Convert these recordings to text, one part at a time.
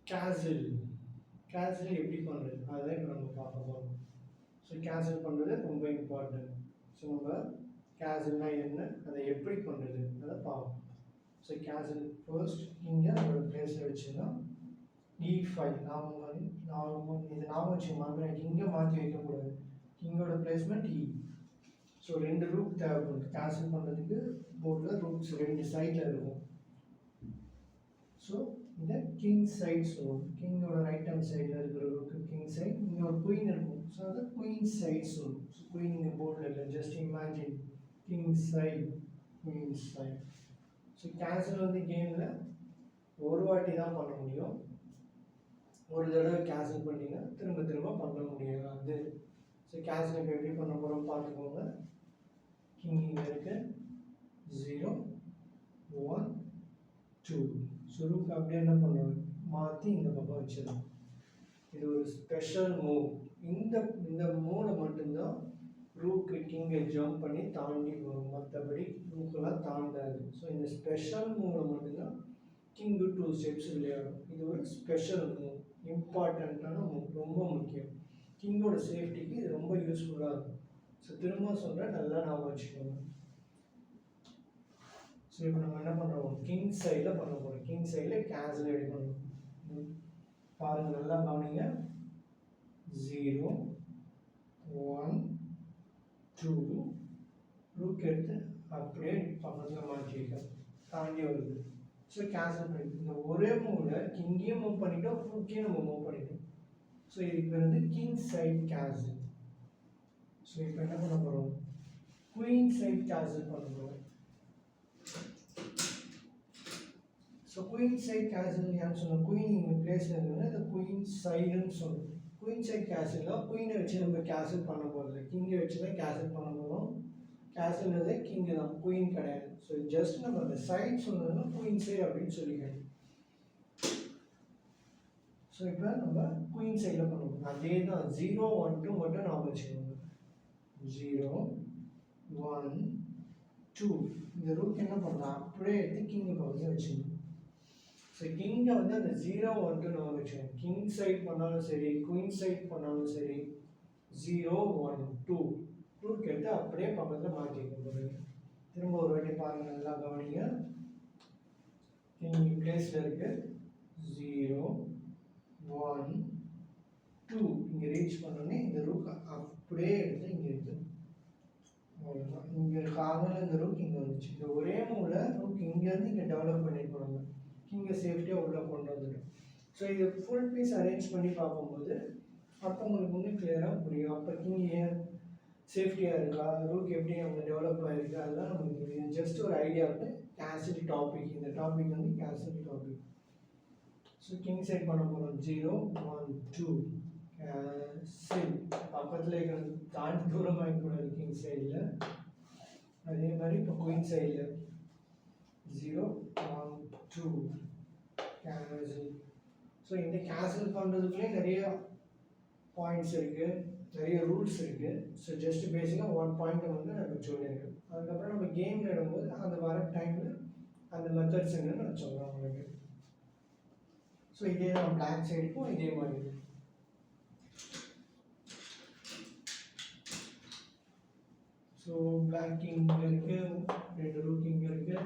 கிளாஸில் கேசில் எப்படி பண்ணுறது அதுதான் இப்போ நம்ம பார்க்க போகிறோம். ஸோ கேசில் பண்ணுறது ரொம்ப இம்பார்ட்டன்ட். ஸோ நம்ம கேசில்னா என்ன, அதை எப்படி பண்ணுறது அதை பார்ப்போம். ஸோ கேசில் ஃபர்ஸ்ட் இங்கே ஒரு பிளேஸில் வச்சுன்னா E5 இது நாம வச்சுக்கோங்க, இங்கே மாற்றி வைக்கக்கூடாது. கிங்கோட பிளேஸ்மெண்ட் E. ஸோ 2 ரூட் தேவைப்படுது கேன்சல் பண்ணுறதுக்கு. போர்டில் ரூட்ஸ் 2 சைடில் இருக்கும். ஸோ இந்த கிங் சைட் சொல்லுவோம். கிங்கோட ரைட் ஹேண்ட் சைடில் இருக்கிற ரூக்கு கிங் சைட், இங்கே ஒரு குயின் இருக்கும். ஸோ அதை குயின் சைட் சொல்லுவோம். ஸோ குயின் இங்கே போர்டில் இல்லை, just imagine king side queen side. So castle வந்து கேமில் ஒரு வாட்டி தான் பண்ண முடியும். ஒரு தடவை கேன்சல் பண்ணிங்கன்னா திரும்ப திரும்ப பண்ண முடியாது. ஸோ கேன்சல் இப்போ எப்படி பண்ண போகிறோம் பார்த்துக்கோங்க. கிங் இங்கே இருக்கு, 0 1 2. ஸோ ரூக் அப்படியே என்ன பண்ணுவோம், மாற்றி இந்த பக்கம் வச்சிடலாம். இது ஒரு ஸ்பெஷல் மூவ். இந்த மூவில் மட்டும்தான் ரூக்கு கிங்கை ஜம்ப் பண்ணி தாண்டி வரும், மற்றபடி ரூக்கெல்லாம் தாண்டாது. ஸோ இந்த ஸ்பெஷல் மூவில் மட்டும்தான் கிங்கு 2 ஸ்டெப்ஸ் விளையாடும். இது ஒரு ஸ்பெஷல் மூவ், இம்பார்ட்டண்ட்டான மூவ், ரொம்ப முக்கியம். கிங்கோட சேஃப்டிக்கு இது ரொம்ப யூஸ்ஃபுல்லாக இருக்கும். ஸோ திரும்ப சொல்கிறேன், நல்லா ஞாபகம் வச்சுக்கோங்க. ஸோ இப்போ நம்ம என்ன பண்ணுறோம், கிங் சைடில் பண்ண போகிறோம். கிங் சைடில் கேன்சல் ரெடி பண்ணணும். பாருங்கள், நல்லா கவனிங்க. 0 1 2 ரூக் எடுத்து அப்படியே பக்கத்தில் மாற்றி வைக்க தாண்டி வருது. ஸோ கேன்சல் பண்ணி இந்த ஒரே மூவில் கிங்கையும் மூவ் பண்ணிட்டோம், ரூக்கையும் நம்ம மூவ் பண்ணிட்டோம். ஸோ இதுக்கு வந்து கிங் சைட் கேன்சல். ஸோ இப்போ என்ன பண்ண போகிறோம், குயின் சைட் கேன்சல் பண்ண போகிறோம். ஸோ குயின் சைட் கேன்சல் ஏன்னு சொன்னோம், குயின் இங்கே பிளேஸில் இருந்ததுன்னா இந்த குயின் சைடுன்னு சொல்லணும். குயின் சைட் கேன்சல்னால் குயினை வச்சு நம்ம கேன்சல் பண்ண போகிறது, கிங்கை வச்சு தான் கேன்சல் பண்ண போகிறோம். கேன்சல்ன்றதே கிங்கு தான், குயின் கிடையாது. ஸோ ஜஸ்ட் நம்ம அந்த சைட் சொன்னதுன்னா குயின் சைட் அப்படின்னு சொல்லிக்கணும். ஸோ இப்போ நம்ம குயின் சைடில் பண்ணுவோம். அதே தான் 0 1 2 மட்டும் நாம் வச்சுக்கோங்க. 0 1 2 இந்த ரூக் என்ன பண்ணுறோம், அப்படியே எடுத்து கிங்கை பக்கத்தில் வச்சுக்கணும். ஸோ கிங்கை வந்து அந்த 0 1 2 நம்ம வச்சுக்கணும். கிங் சைட் பண்ணாலும் சரி, குயின் சைட் பண்ணாலும் சரி, 0 1 2 ரூக் எடுத்து அப்படியே பக்கத்தில் மாற்றி வைக்க போகிறீங்க. திரும்ப ஒரு வாட்டி பாருங்கள், நல்லா கவனிங்க. கிங் பிளேஸில் இருக்கு, 0 1 2 இங்கே ரீச் பண்ணோன்னே இந்த ரூக் அப்படியே எடுத்து இங்கே இருக்கு. அவ்வளோதான். இங்கே கார்னரில் இந்த ரூக் இங்கே வந்துச்சு. இந்த ஒரே மூவில் ரூக் இங்கேருந்து இங்கே டெவலப் பண்ணிட்டு நம்ம கிங்கை சேஃப்டியாக உள்ளே கொண்டு வந்துடும். ஸோ இது ஃபுல் பீஸ் அரேஞ்ச் பண்ணி பார்க்கும்போது அப்போ உங்களுக்கு இன்னும் கிளியராக புரியும். அப்போ கிங் ஏன் சேஃப்டியாக இருக்கா, ரூக் எப்படி நம்ம டெவலப் ஆகிருக்கு, அதெல்லாம் நமக்கு தெரியும். ஜஸ்ட் ஒரு ஐடியாவுக்கு கேன்சல் டாபிக், இந்த டாபிக் வந்து castle topic. So king side பண்ண போகிறோம். 0 1 2 கேன்சல். பக்கத்தில் இருக்கிறது தாண்டி தூரமாக இருக்கக்கூடாது கிங் சைடில். அதே மாதிரி இப்போ குயின் சைடில் 0 1 2 கேன்சல். ஸோ இந்த கேன்சல் பண்ணுறதுக்குள்ளே நிறைய பாயிண்ட்ஸ் இருக்குது, நிறைய ரூல்ஸ் இருக்குது. ஸோ ஜஸ்ட் பேசிக்காக 1 பாயிண்ட்டை வந்து நம்ம சொல்லியிருக்கேன். அதுக்கப்புறம் நம்ம கேம் விளையாடும்போது அந்த வர டைமில் அந்த மெத்தட்ஸ் என்னன்னு நான் சொல்கிறேன் உங்களுக்கு. ஸோ இதே தான் பிளாக் சைடுக்கும் இதே மாதிரி. ஸோ பிளாக் கிங் இங்கே இருக்குது, 2 ரூக் இங்கே இருக்குது.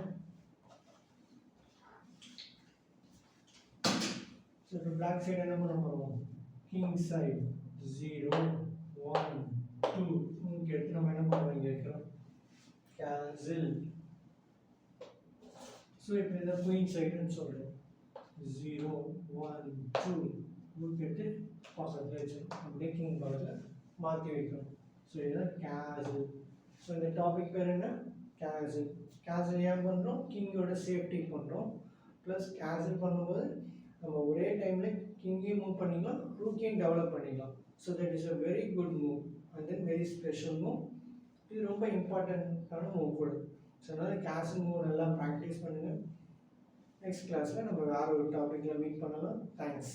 ஸோ இப்போ பிளாக் சைடு என்ன பண்ண போகிறோம், கிங் சைடு 0 1 2 இங்கே எடுத்து நம்ம என்ன பண்ணுறோம், இங்கே இருக்கிறோம் கேன்சல். ஸோ இப்போ இதை குயின் சைடுன்னு சொல்கிறோம். 0 1 2 ரூக் எடுத்து பக்கத்தில் வச்சிடும், அப்படியே கிங் பக்கத்தில் மாற்றி வைக்கணும். ஸோ இதுதான் கேன்சல். ஸோ இந்த டாபிக் பேர் என்ன, கேன்சல். கேன்சல் ஏன் பண்ணுறோம், கிங்கோட சேஃப்டி பண்ணுறோம். ப்ளஸ் கேன்சல் பண்ணும்போது நம்ம ஒரே டைமில் கிங்கையும் மூவ் பண்ணிக்கலாம், ரூக்கையும் டெவலப் பண்ணிக்கலாம். So that is a very good move and then very special move. இது ரொம்ப இம்பார்ட்டண்ட்டான மூவ் கூட. ஸோ அதனால் கேன்சல் மூவ் நல்லா ப்ராக்டிஸ் பண்ணுங்கள். நெக்ஸ்ட் கிளாஸில் நம்ம வேறு ஒரு டாப்பிக்கில் மீட் பண்ணலாம். தேங்க்ஸ்.